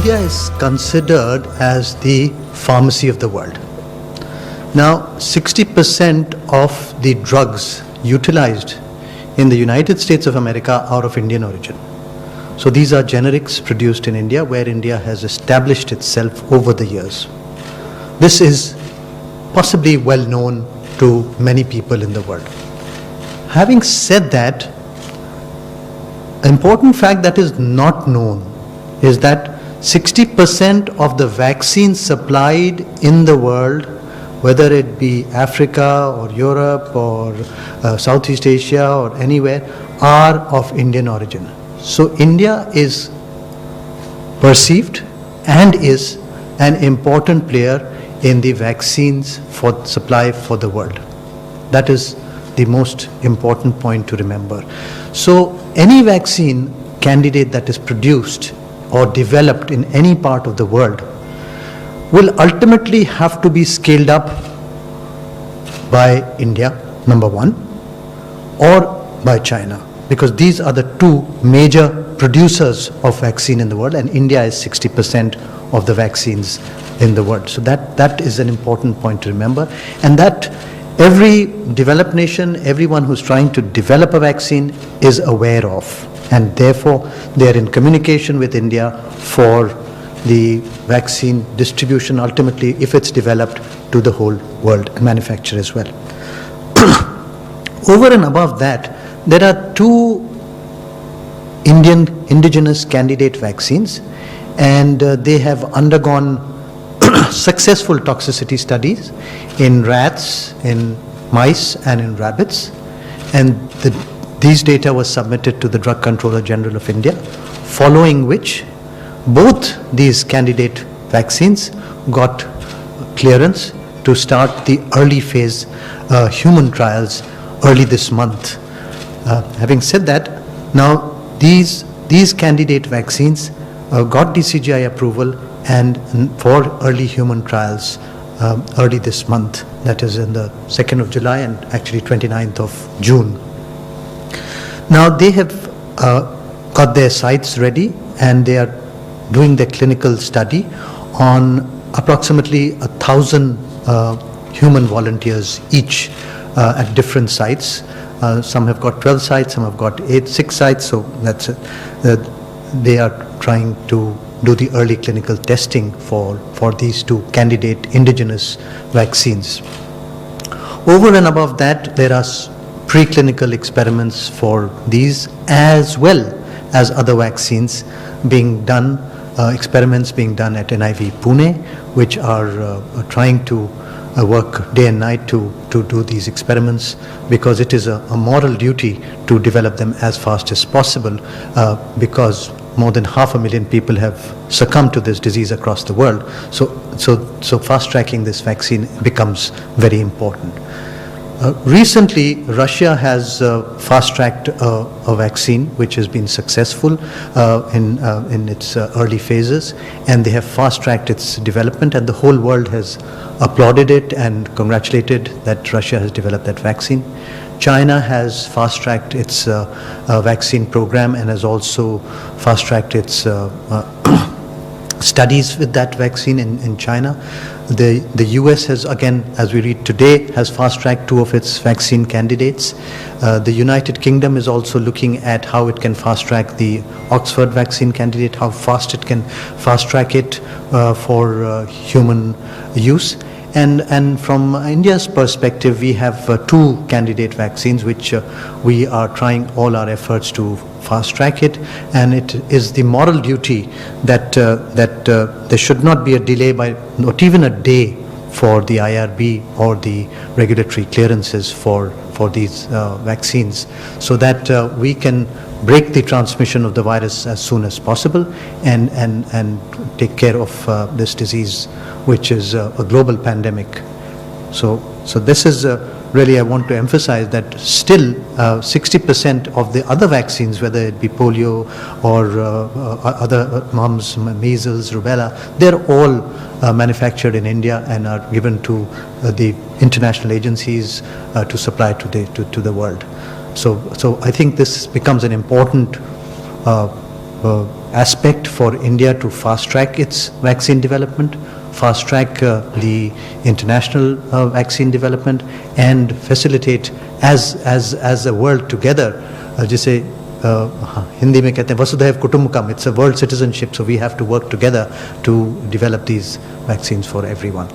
India is considered as the pharmacy of the world. Now, 60% of the drugs utilized in the United States of America are of Indian origin. So these are generics produced in India, where India has established itself over the years. This is possibly well known to many people in the world. Having said that, an important fact that is not known is that 60% of the vaccines supplied in the world, whether it be Africa or Europe or Southeast Asia or anywhere, are of Indian origin. So India is perceived and is an important player in the vaccines for supply for the world. That is the most important point to remember. So any vaccine candidate that is produced or developed in any part of the world will ultimately have to be scaled up by India, number one, or by China, because these are the two major producers of vaccine in the world, and India is 60% of the vaccines in the world. So that is an important point to remember, and that every developed nation, everyone who's trying to develop a vaccine is aware of, and therefore they are in communication with India for the vaccine distribution ultimately, if it's developed, to the whole world and manufacture as well. Over and above that, there are two Indian indigenous candidate vaccines, and they have undergone successful toxicity studies in rats, in mice, and in rabbits, and these data was submitted to the Drug Controller General of India, following which both these candidate vaccines got clearance to start the early phase human trials early this month. Having said that, now these candidate vaccines got DCGI approval and for early human trials early this month, that is in the 2nd of July and actually 29th of June. Now they have got their sites ready, and they are doing their clinical study on approximately 1,000 human volunteers each at different sites. Some have got 12 sites, some have got 6 sites, so that's it. They are trying to do the early clinical testing for these two candidate indigenous vaccines. Over and above that, there are preclinical experiments for these as well as other vaccines being done, experiments being done at NIV Pune, which are trying to work day and night to do these experiments, because it is a moral duty to develop them as fast as possible, because more than 500,000 people have succumbed to this disease across the world. So fast-tracking this vaccine becomes very important. Recently, Russia has fast-tracked a vaccine which has been successful in its early phases, and they have fast-tracked its development, and the whole world has applauded it and congratulated that Russia has developed that vaccine. China has fast-tracked its vaccine program and has also fast-tracked its studies with that vaccine in China. The US has, again, as we read today, has fast-tracked 2 of its vaccine candidates. The United Kingdom is also looking at how it can fast-track the Oxford vaccine candidate, how fast it can fast-track it for human use. And from India's perspective, we have 2 candidate vaccines which we are trying all our efforts to fast track it, and it is the moral duty that there should not be a delay by not even a day for the IRB or the regulatory clearances for these vaccines, so that we can break the transmission of the virus as soon as possible and take care of this disease, which is a global pandemic. So this is really, I want to emphasize that still 60% of the other vaccines, whether it be polio or other mumps, measles, rubella, they're all manufactured in India and are given to the international agencies to supply to the world. So I think this becomes an important aspect for India to fast track its vaccine development, fast track the international vaccine development, and facilitate as a world together, जिसे हिंदी में कहते हैं वसुधैव कुटुंबकम, it's a world citizenship, so we have to work together to develop these vaccines for everyone.